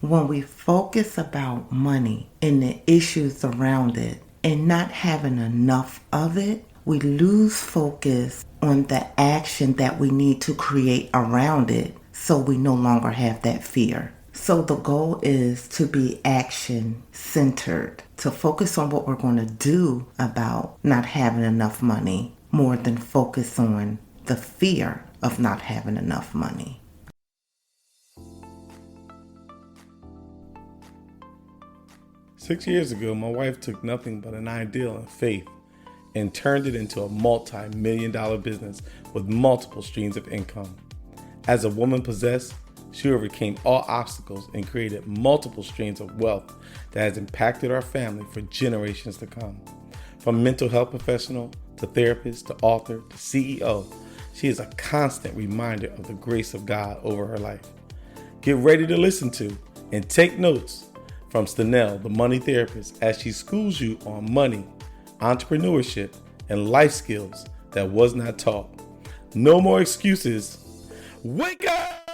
When we focus about money and the issues around it and not having enough of it, we lose focus on the action that we need to create around it so we no longer have that fear. So the goal is to be action centered, to focus on what we're going to do about not having enough money more than focus on the fear of not having enough money. 6 years ago, my wife took nothing but an ideal and faith and turned it into a multi-million-dollar business with multiple streams of income. As a woman possessed, she overcame all obstacles and created multiple streams of wealth that has impacted our family for generations to come. From mental health professional to therapist to author to CEO, she is a constant reminder of the grace of God over her life. Get ready to listen to and take notes from Stenell, the money therapist, as she schools you on money, entrepreneurship, and life skills that was not taught. No more excuses. Wake up!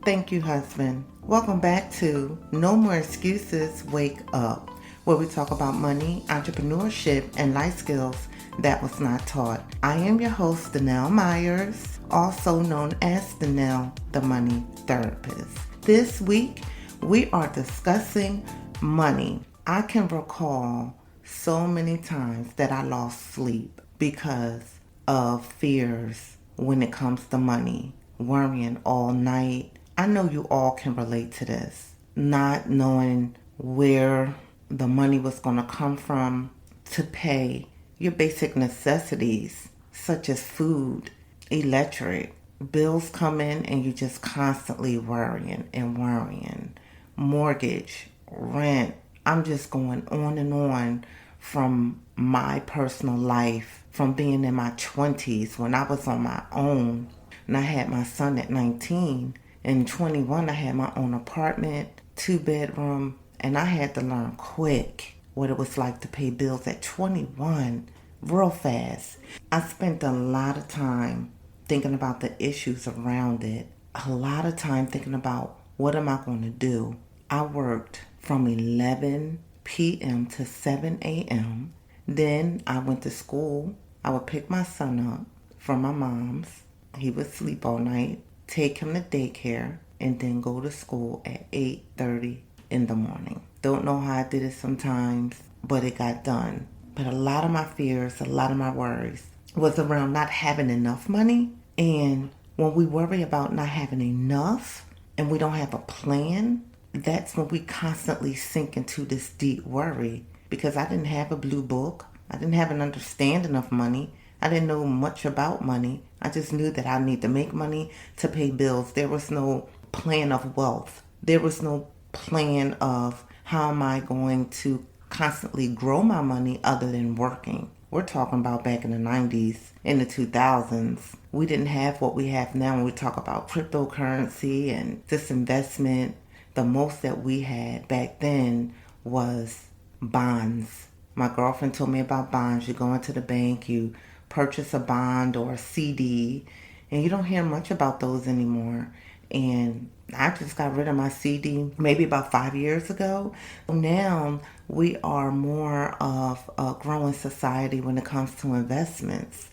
Thank you, husband. Welcome back to No More Excuses, Wake Up, where we talk about money, entrepreneurship, and life skills that was not taught. I am your host, Stenell Myers, also known as Stenell, the money therapist. This week, we are discussing money. I can recall so many times that I lost sleep because of fears when it comes to money, worrying all night. I know you all can relate to this, not knowing where the money was going to come from to pay your basic necessities such as food, electric. Bills come in and you're just constantly worrying and worrying. Mortgage, rent. I'm just going on and on from my personal life, from being in my 20s when I was on my own and I had my son at 19. In 21, I had my own apartment, 2-bedroom, and I had to learn quick what it was like to pay bills at 21, real fast. I spent a lot of time thinking about the issues around it, a lot of time thinking about what am I going to do. I worked from 11 p.m. to 7 a.m. Then I went to school. I would pick my son up from my mom's. He would sleep all night, take him to daycare, and then go to school at 8:30 in the morning. Don't know how I did it sometimes, but it got done. But a lot of my fears, a lot of my worries was around not having enough money. And when we worry about not having enough and we don't have a plan, that's when we constantly sink into this deep worry. Because I didn't have a blue book. I didn't have an understanding of money. I didn't know much about money. I just knew that I need to make money to pay bills. There was no plan of wealth. There was no plan of how am I going to constantly grow my money other than working. We're talking about back in the 90s, in the 2000s. We didn't have what we have now when we talk about cryptocurrency and this investment. The most that we had back then was bonds. My girlfriend told me about bonds. You go into the bank, you purchase a bond or a CD, and you don't hear much about those anymore. And I just got rid of my CD maybe about 5 years ago. Now we are more of a growing society when it comes to investments.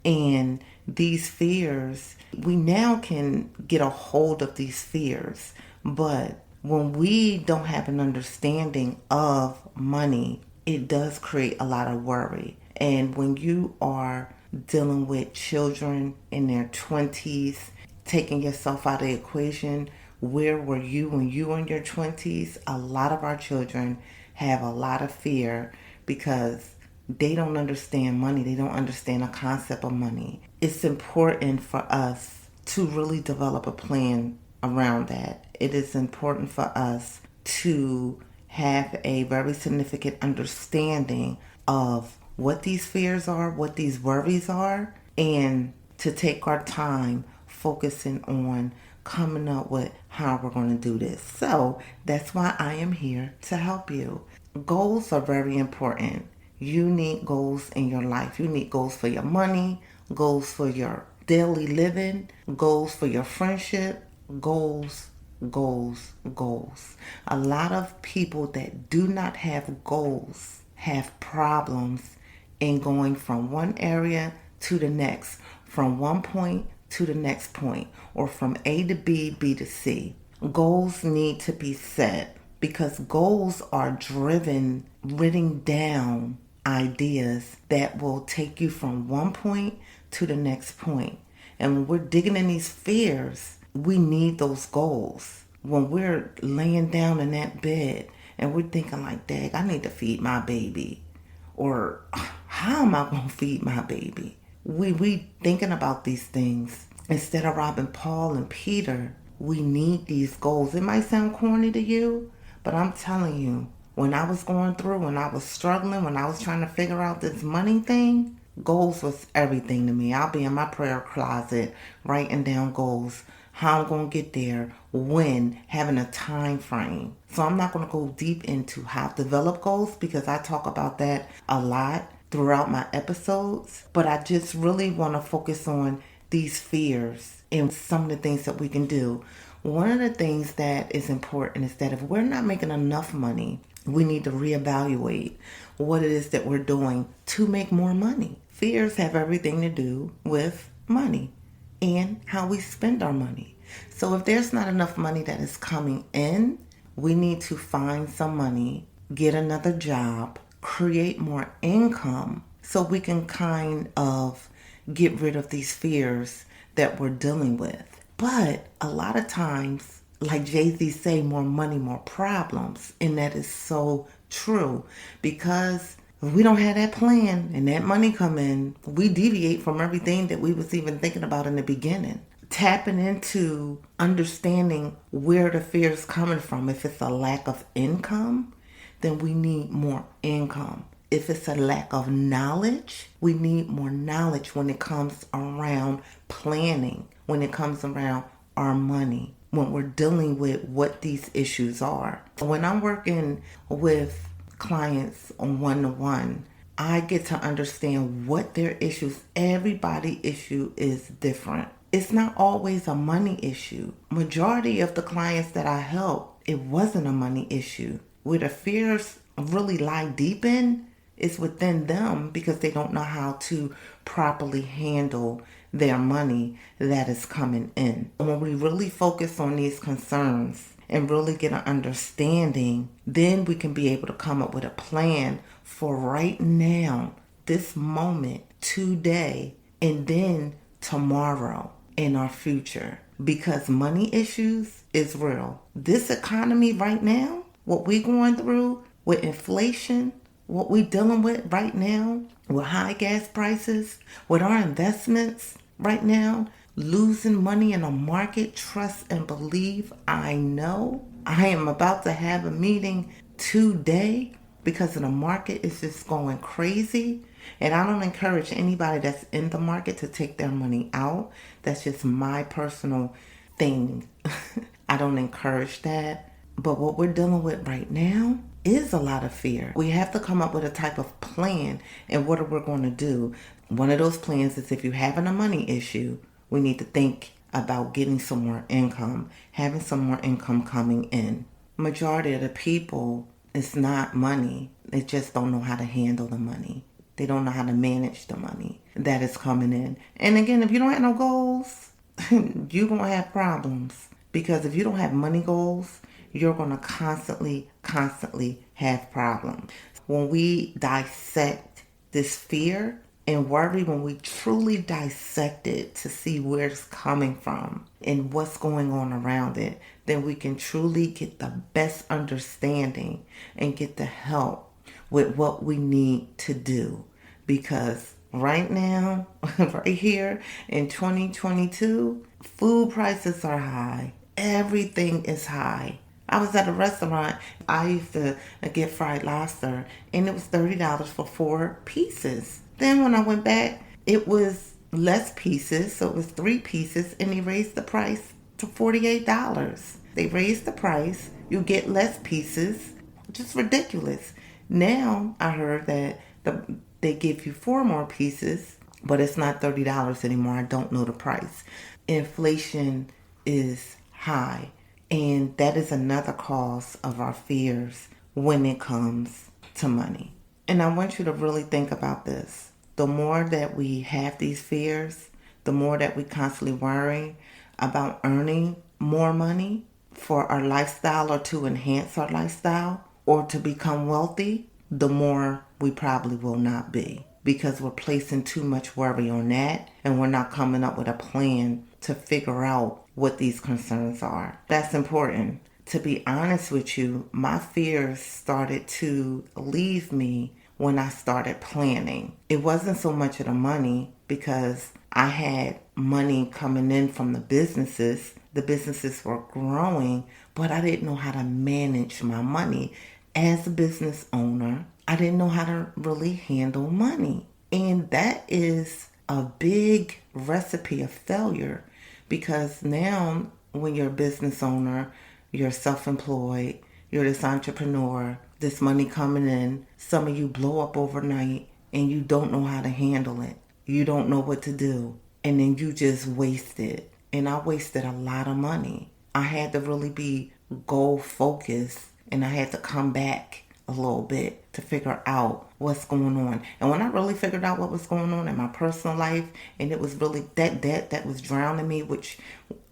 And these fears, we now can get a hold of these fears. But when we don't have an understanding of money, it does create a lot of worry. And when you are dealing with children in their 20s, taking yourself out of the equation, where were you when you were in your 20s? A lot of our children have a lot of fear because they don't understand money. They don't understand the concept of money. It's important for us to really develop a plan around that. It is important for us to have a very significant understanding of what these fears are, what these worries are, and to take our time focusing on coming up with how we're going to do this. So that's why I am here to help you. Goals are very important. You need goals in your life. You need goals for your money, goals for your daily living, goals for your friendship, goals, goals, goals. A lot of people that do not have goals have problems in going from one area to the next, from one point to the next point, or from A to B, B to C. Goals need to be set because goals are written down ideas that will take you from one point to the next point. And when we're digging in these fears, we need those goals. When we're laying down in that bed and we're thinking like, Dag, I need to feed my baby. Or how am I going to feed my baby? We thinking about these things. Instead of robbing Paul and Peter, we need these goals. It might sound corny to you, but I'm telling you, when I was going through, when I was struggling, when I was trying to figure out this money thing, goals was everything to me. I'll be in my prayer closet writing down goals, how I'm going to get there, when, having a time frame. So I'm not going to go deep into how to develop goals because I talk about that a lot throughout my episodes. But I just really want to focus on these fears and some of the things that we can do. One of the things that is important is that if we're not making enough money, we need to reevaluate what it is that we're doing to make more money. Fears have everything to do with money and how we spend our money. So if there's not enough money that is coming in, we need to find some money, get another job, create more income so we can kind of get rid of these fears that we're dealing with. But a lot of times, like Jay-Z say, more money, more problems. And that is so true because if we don't have that plan and that money come in, we deviate from everything that we was even thinking about in the beginning. Tapping into understanding where the fear is coming from. If it's a lack of income, then we need more income. If it's a lack of knowledge, we need more knowledge when it comes around planning, when it comes around our money, when we're dealing with what these issues are. When I'm working with clients on one-to-one, I get to understand what their issues, everybody's issue is different. It's not always a money issue. Majority of the clients that I help, it wasn't a money issue. Where the fears really lie deep in is within them because they don't know how to properly handle their money that is coming in. When we really focus on these concerns and really get an understanding, then we can be able to come up with a plan for right now, this moment, today, and then tomorrow in our future. Because money issues is real. This economy right now, what we're going through with inflation, what we're dealing with right now, with high gas prices, with our investments right now, losing money in the market, trust and believe. I know I am about to have a meeting today because the market is just going crazy. And I don't encourage anybody that's in the market to take their money out. That's just my personal thing. I don't encourage that. But what we're dealing with right now is a lot of fear. We have to come up with a type of plan and what are we going to do. One of those plans is if you're having a money issue, we need to think about getting some more income, having some more income coming in. Majority of the people, it's not money. They just don't know how to handle the money. They don't know how to manage the money that is coming in. And again, if you don't have no goals, you're going to have problems. Because if you don't have money goals, you're going to constantly have problems. When we dissect this fear and worry, when we truly dissect it to see where it's coming from and what's going on around it, then we can truly get the best understanding and get the help with what we need to do. Because right now, right here in 2022, food prices are high. Everything is high. I was at a restaurant. I used to get fried lobster, and it was $30 for 4 pieces. Then when I went back, it was less pieces, so it was 3 pieces, and they raised the price to $48. They raised the price. You get less pieces. Just ridiculous. Now I heard that they give you 4 more pieces, but it's not $30 anymore. I don't know the price. Inflation is high, and that is another cause of our fears when it comes to money. And I want you to really think about this. The more that we have these fears, the more that we constantly worry about earning more money for our lifestyle or to enhance our lifestyle or to become wealthy, the more we probably will not be, because we're placing too much worry on that and we're not coming up with a plan to figure out what these concerns are. That's important. To be honest with you, my fears started to leave me when I started planning. It wasn't so much of the money, because I had money coming in from the businesses. The businesses were growing, but I didn't know how to manage my money. As a business owner, I didn't know how to really handle money. And that is a big recipe of failure, because now when you're a business owner, you're self-employed, you're this entrepreneur, this money coming in, some of you blow up overnight and you don't know how to handle it. You don't know what to do. And then you just waste it. And I wasted a lot of money. I had to really be goal focused, and I had to come back a little bit to figure out what's going on. And when I really figured out what was going on in my personal life, and it was really that debt that was drowning me, which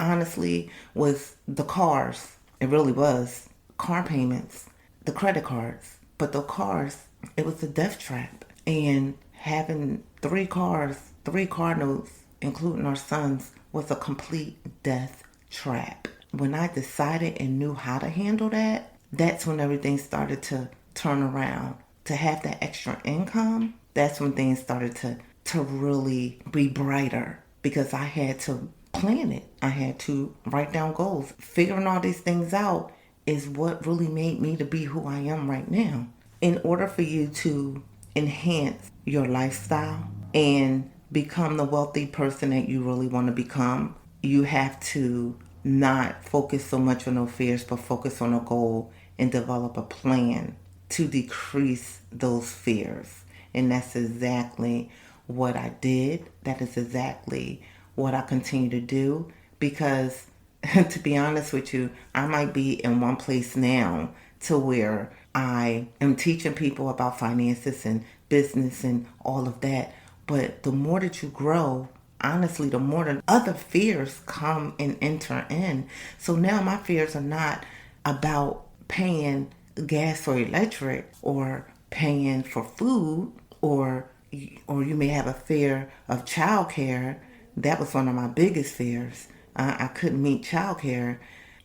honestly was the cars. It really was. Car payments, the credit cards. But the cars, it was a death trap. And having 3 cars, 3 car notes, including our sons, was a complete death trap. When I decided and knew how to handle that, that's when everything started to turn around. To have that extra income, that's when things started to really be brighter, because I had to plan it. I had to write down goals. Figuring all these things out is what really made me to be who I am right now. In order for you to enhance your lifestyle and become the wealthy person that you really want to become, you have to not focus so much on those fears, but focus on a goal and develop a plan to decrease those fears. And that's exactly what I did. That is exactly what I continue to do, because to be honest with you, I might be in one place now to where I am teaching people about finances and business and all of that. But the more that you grow, honestly, the more the other fears come and enter in. So now my fears are not about paying gas or electric or paying for food, or you may have a fear of childcare. That was one of my biggest fears. I couldn't meet childcare.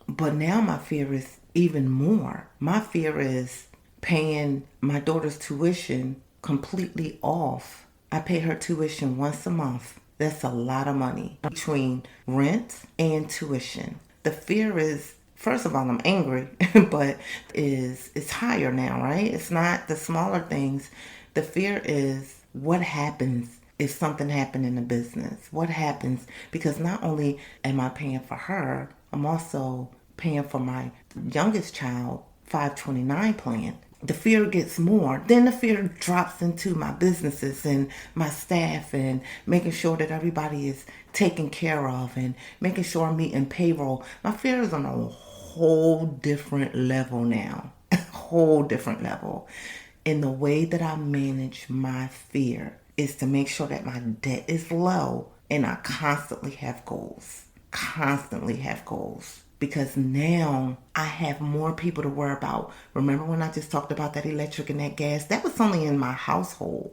But now my fear is even more. My fear is paying my daughter's tuition completely off. I pay her tuition once a month. That's a lot of money between rent and tuition. The fear is, first of all, I'm angry, but it's higher now, right? It's not the smaller things. The fear is, what happens if something happened in the business? What happens? Because not only am I paying for her, I'm also paying for my youngest child 529 plan. The fear gets more. Then the fear drops into my businesses and my staff, and making sure that everybody is taken care of, and making sure I'm meeting payroll. My fear is on a whole different level now. A whole different level. And the way that I manage my fear is to make sure that my debt is low, and I constantly have goals. Constantly have goals. Because now I have more people to worry about. Remember when I just talked about that electric and that gas? That was only in my household.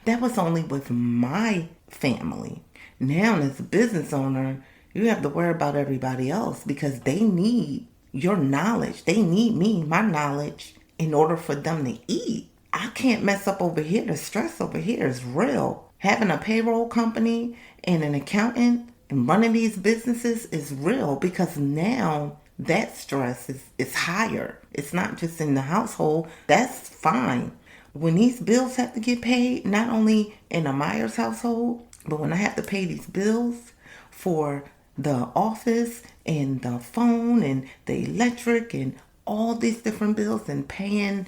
That was only with my family. Now as a business owner, you have to worry about everybody else, because they need your knowledge. They need me, my knowledge, in order for them to eat. I can't mess up over here. The stress over here is real. Having a payroll company and an accountant and running these businesses is real, because now that stress is higher. It's not just in the household. That's fine. When these bills have to get paid, not only in a Myers household, but when I have to pay these bills for the office and the phone and the electric and all these different bills, and paying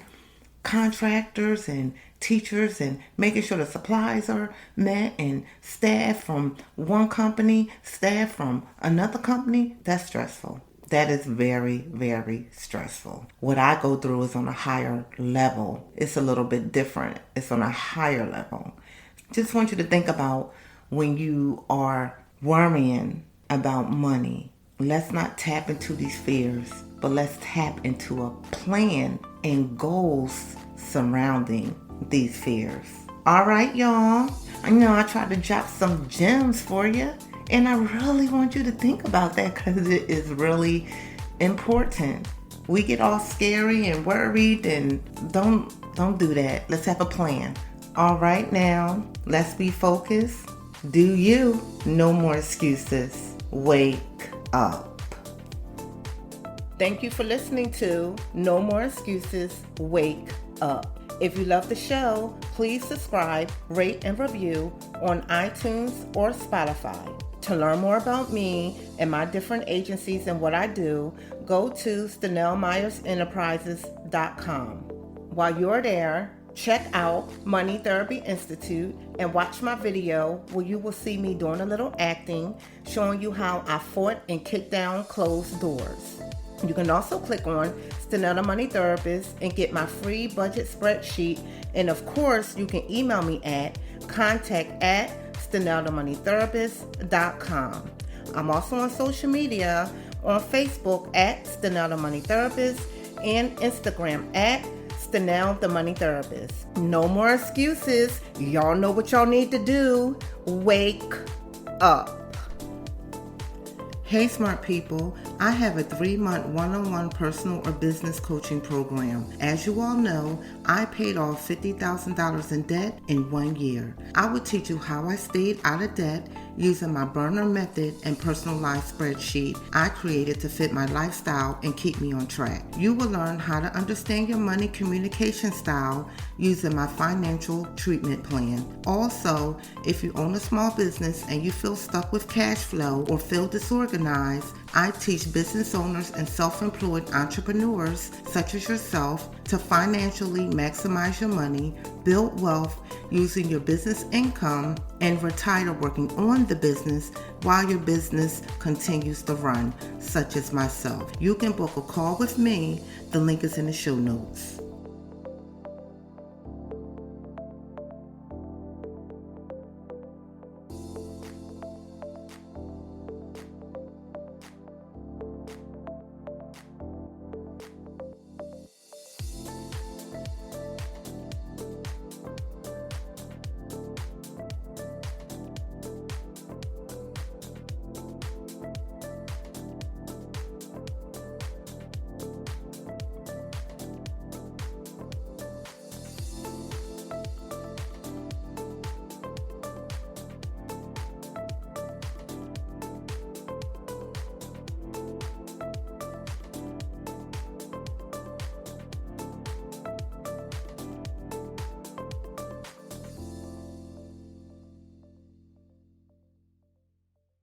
contractors and teachers and making sure the supplies are met and staff from one company, staff from another company, that's stressful. That is very, very stressful. What I go through is on a higher level. It's a little bit different. It's on a higher level. Just want you to think about when you are worrying about money. Let's not tap into these fears, but let's tap into a plan and goals surrounding these fears. All right, y'all. I know I tried to drop some gems for you, and I really want you to think about that because it is really important. We get all scary and worried, and don't do that. Let's have a plan. All right, now let's be focused. Do you? No more excuses. Wake up. Thank you for listening to No More Excuses, Wake Up. If you love the show, please subscribe, rate, and review on iTunes or Spotify. To learn more about me and my different agencies and what I do, go to StenellMyersEnterprises.com. While you're there, check out Money Therapy Institute and watch my video where you will see me doing a little acting, showing you how I fought and kicked down closed doors. You can also click on Stenell the Money Therapist and get my free budget spreadsheet. And of course, you can email me at contact@StenellTheMoneyTherapist.com. I'm also on social media on Facebook at Stenell the Money Therapist and Instagram at Stenell the Money Therapist. No more excuses. Y'all know what y'all need to do. Wake up. Hey smart people, I have a 3-month one-on-one personal or business coaching program. As you all know, I paid off $50,000 in debt in 1 year. I will teach you how I stayed out of debt using my burner method and personalized spreadsheet I created to fit my lifestyle and keep me on track. You will learn how to understand your money communication style using my financial treatment plan. Also, if you own a small business and you feel stuck with cash flow or feel disorganized, I teach business owners and self-employed entrepreneurs such as yourself to financially maximize your money, build wealth using your business income, and retire working on the business while your business continues to run, such as myself. You can book a call with me. The link is in the show notes.